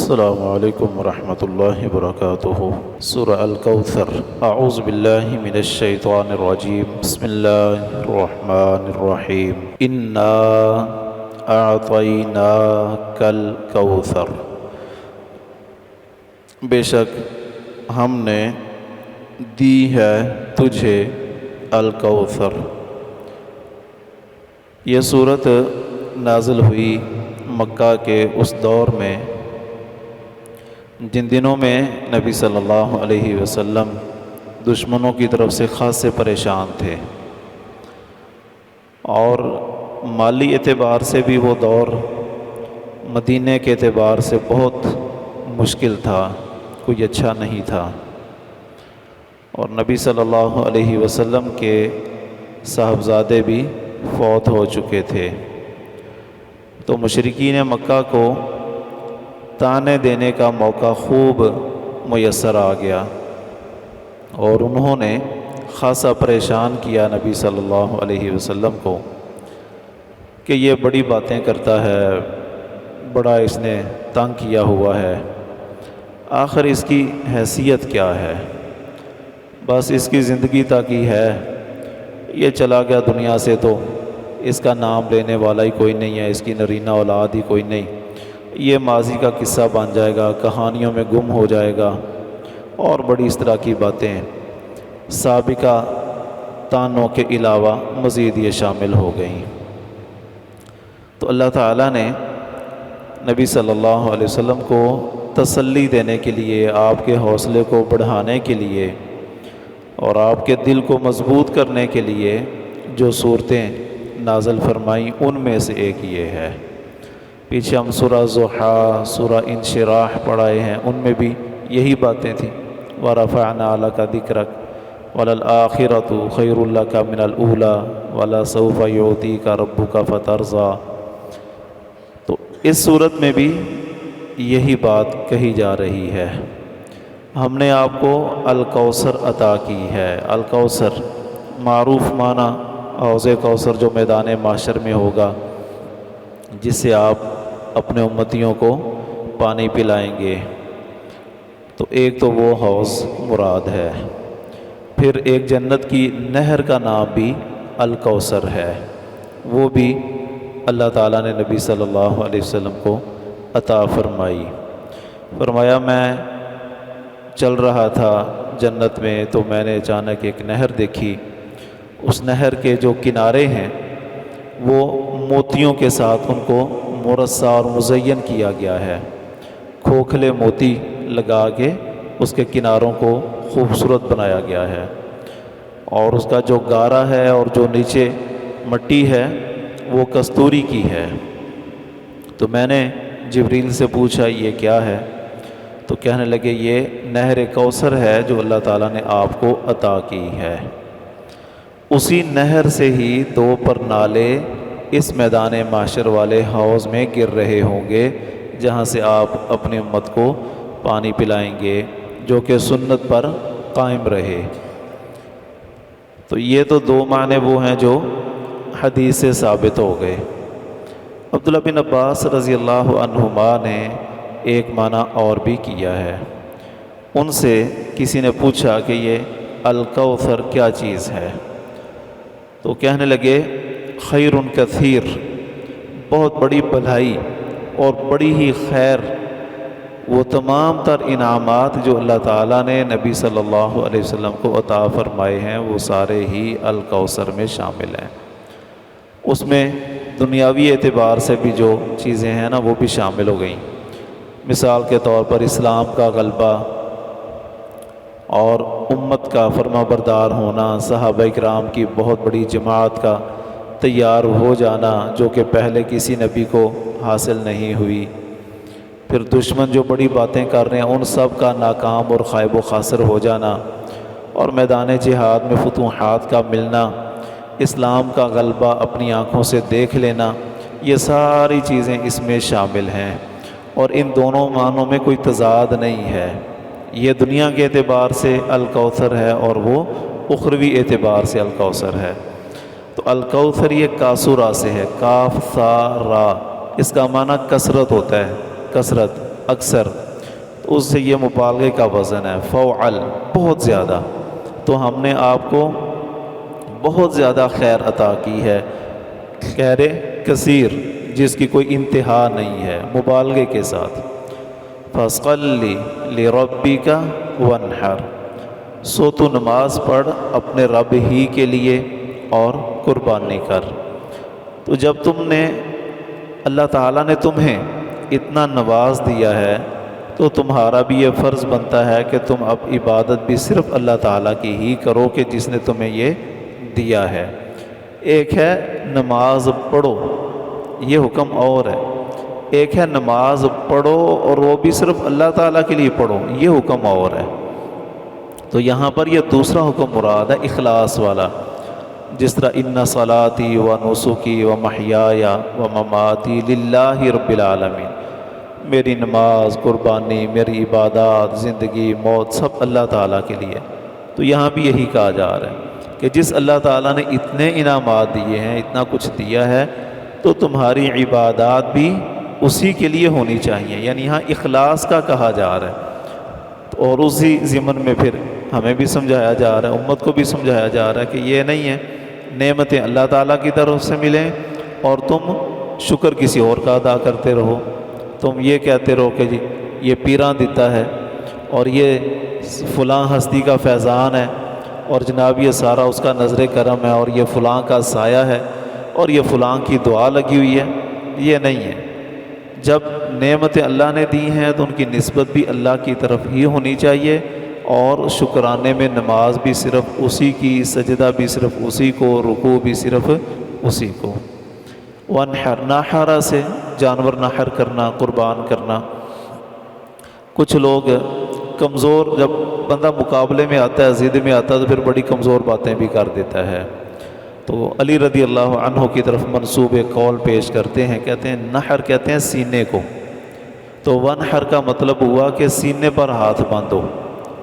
السلام علیکم ورحمۃ اللہ وبرکاتہ۔ سورہ الکوثر۔ اعوذ باللہ من الشیطان الرجیم، بسم اللہ الرحمن الرحیم۔ انا اعطیناک الکوثر، بے شک ہم نے دی ہے تجھے الکوثر۔ یہ صورت نازل ہوئی مکہ کے اس دور میں جن دنوں میں نبی صلی اللہ علیہ وسلم دشمنوں کی طرف سے خاصے پریشان تھے، اور مالی اعتبار سے بھی وہ دور مدینے کے اعتبار سے بہت مشکل تھا، کوئی اچھا نہیں تھا، اور نبی صلی اللہ علیہ وسلم کے صاحبزادے بھی فوت ہو چکے تھے، تو مشرکین مکہ کو تانے دینے کا موقع خوب میسر آ گیا، اور انہوں نے خاصا پریشان کیا نبی صلی اللہ علیہ وسلم کو کہ یہ بڑی باتیں کرتا ہے، بڑا اس نے تنگ کیا ہوا ہے، آخر اس کی حیثیت کیا ہے؟ بس اس کی زندگی تک ہی ہے، یہ چلا گیا دنیا سے تو اس کا نام لینے والا ہی کوئی نہیں ہے، اس کی نرینہ اولاد ہی کوئی نہیں، یہ ماضی کا قصہ بن جائے گا، کہانیوں میں گم ہو جائے گا، اور بڑی اس طرح کی باتیں سابقہ تانوں کے علاوہ مزید یہ شامل ہو گئیں۔ تو اللہ تعالیٰ نے نبی صلی اللہ علیہ وسلم کو تسلی دینے کے لیے، آپ کے حوصلے کو بڑھانے کے لیے اور آپ کے دل کو مضبوط کرنے کے لیے جو صورتیں نازل فرمائیں، ان میں سے ایک یہ ہے۔ پیچھے ہم سورہ ضحیٰ، سورہ انشراح پڑھائے ہیں، ان میں بھی یہی باتیں تھیں۔ وَرَفَعْنَا لَكَ ذِكْرَكَ وَلَلْآخِرَةُ خَيْرٌ لَكَ مِنَ الْأُولَىٰ وَلَسَوْفَ يُعْطِيكَ رَبُّكَ فَتَرْضَىٰ۔ تو اس صورت میں بھی یہی بات کہی جا رہی ہے، ہم نے آپ کو الکوثر عطا کی ہے۔ الکوثر معروف معنی حوض کوثر جو میدان محشر میں ہوگا، جس سے آپ اپنے امتیوں کو پانی پلائیں گے، تو ایک تو وہ حوض مراد ہے، پھر ایک جنت کی نہر کا نام بھی الکوثر ہے، وہ بھی اللہ تعالیٰ نے نبی صلی اللہ علیہ وسلم کو عطا فرمائی۔ فرمایا میں چل رہا تھا جنت میں تو میں نے اچانک ایک نہر دیکھی، اس نہر کے جو کنارے ہیں وہ موتیوں کے ساتھ ان کو مرصع اور مزین کیا گیا ہے، کھوکھلے موتی لگا کے اس کے کناروں کو خوبصورت بنایا گیا ہے، اور اس کا جو گارا ہے اور جو نیچے مٹی ہے وہ کستوری کی ہے۔ تو میں نے جبریل سے پوچھا یہ کیا ہے؟ تو کہنے لگے یہ نہر کوثر ہے جو اللہ تعالیٰ نے آپ کو عطا کی ہے۔ اسی نہر سے ہی دو پرنالے اس میدان محشر والے حوض میں گر رہے ہوں گے، جہاں سے آپ اپنی امت کو پانی پلائیں گے جو کہ سنت پر قائم رہے۔ تو یہ تو دو معنی وہ ہیں جو حدیث سے ثابت ہو گئے۔ عبداللہ بن عباس رضی اللہ عنہما نے ایک معنی اور بھی کیا ہے۔ ان سے کسی نے پوچھا کہ یہ الکوثر کیا چیز ہے؟ تو کہنے لگے خیر کثیر، بہت بڑی بھلائی اور بڑی ہی خیر، وہ تمام تر انعامات جو اللہ تعالیٰ نے نبی صلی اللہ علیہ وسلم کو عطا فرمائے ہیں وہ سارے ہی الکوثر میں شامل ہیں۔ اس میں دنیاوی اعتبار سے بھی جو چیزیں ہیں نا وہ بھی شامل ہو گئیں، مثال کے طور پر اسلام کا غلبہ اور امت کا فرما بردار ہونا، صحابہ کرام کی بہت بڑی جماعت کا تیار ہو جانا جو کہ پہلے کسی نبی کو حاصل نہیں ہوئی، پھر دشمن جو بڑی باتیں کر رہے ہیں ان سب کا ناکام اور خائب و خاسر ہو جانا، اور میدان جہاد میں فتوحات کا ملنا، اسلام کا غلبہ اپنی آنکھوں سے دیکھ لینا، یہ ساری چیزیں اس میں شامل ہیں، اور ان دونوں معنوں میں کوئی تضاد نہیں ہے۔ یہ دنیا کے اعتبار سے الکوثر ہے اور وہ اخروی اعتبار سے الکوثر ہے۔ تو الکوثر یہ کاسورا سے ہے، کاف سا را، اس کا معنی کثرت ہوتا ہے، کثرت، اکثر، اس سے یہ مبالغے کا وزن ہے، فعل بہت زیادہ، تو ہم نے آپ کو بہت زیادہ خیر عطا کی ہے، خیر کثیر جس کی کوئی انتہا نہیں ہے، مبالغے کے ساتھ۔ فَصَلِّ لِرَبِّكَ وَانْحَرْ، سو تو نماز پڑھ اپنے رب ہی کے لیے اور قربانی کر۔ تو جب تم نے اللہ تعالیٰ نے تمہیں اتنا نواز دیا ہے تو تمہارا بھی یہ فرض بنتا ہے کہ تم اب عبادت بھی صرف اللہ تعالیٰ کی ہی کرو کہ جس نے تمہیں یہ دیا ہے۔ ایک ہے نماز پڑھو، یہ حکم اور ہے، ایک ہے نماز پڑھو اور وہ بھی صرف اللہ تعالیٰ کے لیے پڑھو، یہ حکم اور ہے۔ تو یہاں پر یہ دوسرا حکم مراد ہے اخلاص والا، جس طرح ان صلاتی و نسکی و محیای و مماتی للہ رب العالمین، میری نماز، قربانی، میری عبادات، زندگی، موت سب اللہ تعالیٰ کے لیے۔ تو یہاں بھی یہی کہا جا رہا ہے کہ جس اللہ تعالیٰ نے اتنے انعامات دیے ہیں، اتنا کچھ دیا ہے، تو تمہاری عبادات بھی اسی کے لیے ہونی چاہیے، یعنی یہاں اخلاص کا کہا جا رہا ہے۔ اور اسی ضمن میں پھر ہمیں بھی سمجھایا جا رہا ہے، امت کو بھی سمجھایا جا رہا ہے کہ یہ نہیں ہے نعمتیں اللہ تعالیٰ کی طرف سے ملیں اور تم شکر کسی اور کا ادا کرتے رہو، تم یہ کہتے رہو کہ جی یہ پیراں دیتا ہے اور یہ فلاں ہستی کا فیضان ہے اور جناب یہ سارا اس کا نظر کرم ہے اور یہ فلاں کا سایہ ہے اور یہ فلاں کی دعا لگی ہوئی ہے، یہ نہیں ہے۔ جب نعمتیں اللہ نے دی ہیں تو ان کی نسبت بھی اللہ کی طرف ہی ہونی چاہیے، اور شکرانے میں نماز بھی صرف اسی کی، سجدہ بھی صرف اسی کو، رکوع بھی صرف اسی کو۔ وانحر، ناحرہ سے جانور نحر کرنا، قربان کرنا۔ کچھ لوگ کمزور، جب بندہ مقابلے میں آتا ہے، ضد میں آتا ہے، تو پھر بڑی کمزور باتیں بھی کر دیتا ہے۔ تو علی رضی اللہ عنہ کی طرف منسوب ایک قول پیش کرتے ہیں، کہتے ہیں نحر کہتے ہیں سینے کو، تو ونحر کا مطلب ہوا کہ سینے پر ہاتھ باندھو۔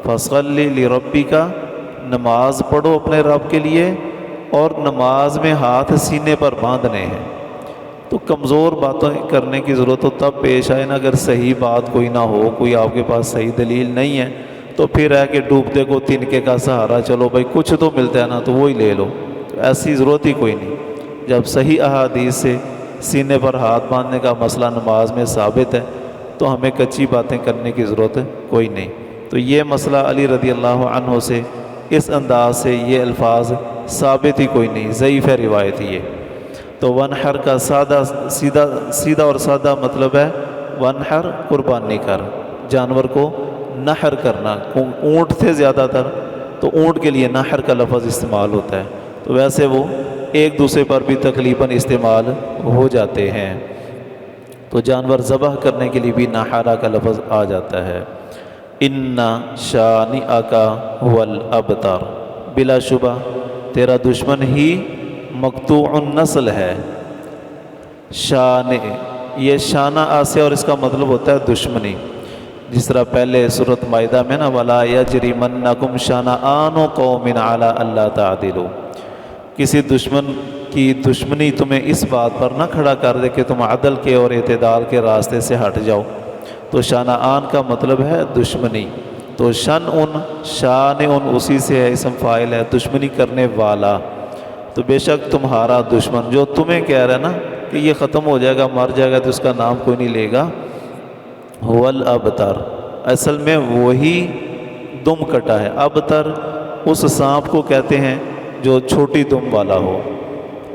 فَصَلِّ لِرَبِّكَ، نماز پڑھو اپنے رب کے لیے، اور نماز میں ہاتھ سینے پر باندھنے ہیں۔ تو کمزور باتیں کرنے کی ضرورت تو تب پیش آئے نا اگر صحیح بات کوئی نہ ہو، کوئی آپ کے پاس صحیح دلیل نہیں ہے، تو پھر ہے کہ ڈوبتے کو تنکے کا سہارا، چلو بھائی کچھ تو ملتا ہے نا تو وہی لے لو، تو ایسی ضرورت ہی کوئی نہیں۔ جب صحیح احادیث سے سینے پر ہاتھ باندھنے کا مسئلہ نماز میں ثابت ہے تو ہمیں کچی باتیں کرنے کی ضرورت کوئی نہیں۔ تو یہ مسئلہ علی رضی اللہ عنہ سے اس انداز سے یہ الفاظ ثابت ہی کوئی نہیں، ضعیف ہے روایت یہ۔ تو ونحر کا سیدھا اور سادہ مطلب ہے ونحر، قربانی کر، جانور کو نحر کرنا۔ اونٹ تھے زیادہ تر، تو اونٹ کے لیے نحر کا لفظ استعمال ہوتا ہے، تو ویسے وہ ایک دوسرے پر بھی تقریباً استعمال ہو جاتے ہیں۔ تو جانور ذبح کرنے کے لیے بھی نحرہ کا لفظ آ جاتا ہے۔ ان شانئک هو الابتر، بلا شبہ تیرا دشمن ہی مقطوع النسل ہے۔ شانئ، یہ شانہ آسے اور اس کا مطلب ہوتا ہے دشمنی، جس طرح پہلے سورۃ مائدہ میں نا وَلَا يَجْرِمَنَّكُمْ شَنَآنُ قَوْمٍ عَلَىٰ أَلَّا تَعْدِلُوا، کسی دشمن کی دشمنی تمہیں اس بات پر نہ کھڑا کر دے کہ تم عدل کے اور اعتدال کے راستے سے ہٹ جاؤ۔ تو شانآن کا مطلب ہے دشمنی، تو شان اسی سے ہے، اسم فاعل ہے، دشمنی کرنے والا۔ تو بے شک تمہارا دشمن جو تمہیں کہہ رہا ہے نا کہ یہ ختم ہو جائے گا، مر جائے گا، تو اس کا نام کوئی نہیں لے گا، هو الابتر، اصل میں وہی دم کٹا ہے۔ ابتر اس سانپ کو کہتے ہیں جو چھوٹی دم والا ہو،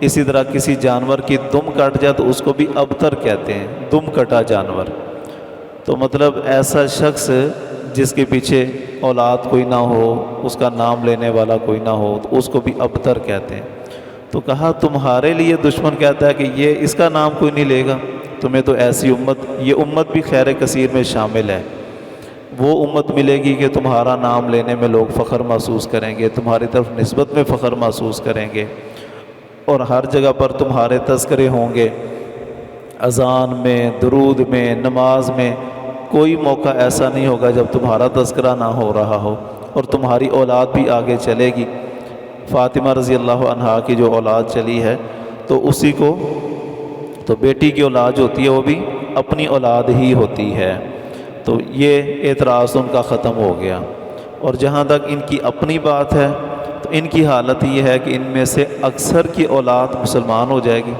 اسی طرح کسی جانور کی دم کٹ جائے تو اس کو بھی ابتر کہتے ہیں، دم کٹا جانور۔ تو مطلب ایسا شخص جس کے پیچھے اولاد کوئی نہ ہو، اس کا نام لینے والا کوئی نہ ہو، تو اس کو بھی ابتر کہتے ہیں۔ تو کہا تمہارے لیے دشمن کہتا ہے کہ یہ اس کا نام کوئی نہیں لے گا، تمہیں تو ایسی امت، یہ امت بھی خیر کثیر میں شامل ہے، وہ امت ملے گی کہ تمہارا نام لینے میں لوگ فخر محسوس کریں گے، تمہاری طرف نسبت میں فخر محسوس کریں گے، اور ہر جگہ پر تمہارے تذکرے ہوں گے، اذان میں، درود میں، نماز میں، کوئی موقع ایسا نہیں ہوگا جب تمہارا تذکرہ نہ ہو رہا ہو، اور تمہاری اولاد بھی آگے چلے گی۔ فاطمہ رضی اللہ عنہا کی جو اولاد چلی ہے تو اسی کو، تو بیٹی کی اولاد جو ہوتی ہے وہ بھی اپنی اولاد ہی ہوتی ہے۔ تو یہ اعتراض ان کا ختم ہو گیا۔ اور جہاں تک ان کی اپنی بات ہے تو ان کی حالت یہ ہے کہ ان میں سے اکثر کی اولاد مسلمان ہو جائے گی،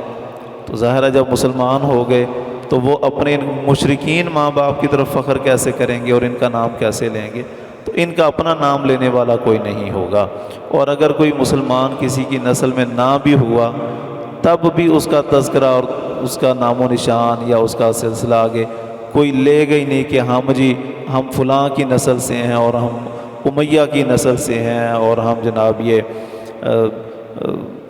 تو ظاہر ہے جب مسلمان ہو گئے تو وہ اپنے مشرکین ماں باپ کی طرف فخر کیسے کریں گے اور ان کا نام کیسے لیں گے؟ تو ان کا اپنا نام لینے والا کوئی نہیں ہوگا۔ اور اگر کوئی مسلمان کسی کی نسل میں نہ بھی ہوا تب بھی اس کا تذکرہ اور اس کا نام و نشان یا اس کا سلسلہ آگے کوئی لے گا ہی نہیں کہ ہم فلاں کی نسل سے ہیں اور ہم امیہ کی نسل سے ہیں اور ہم جناب یہ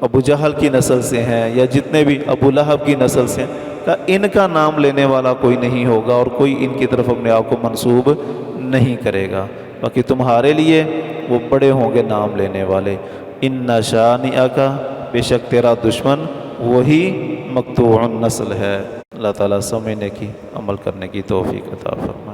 ابو جہل کی نسل سے ہیں یا جتنے بھی ابو لہب کی نسل سے ہیں، ان کا نام لینے والا کوئی نہیں ہوگا اور کوئی ان کی طرف اپنے آپ کو منسوب نہیں کرے گا۔ باقی تمہارے لیے وہ بڑے ہوں گے نام لینے والے۔ ان شانئک، بے شک تیرا دشمن وہی مقطوع النسل ہے۔ اللہ تعالیٰ سمجھنے کی، عمل کرنے کی توفیق عطا فرمائے۔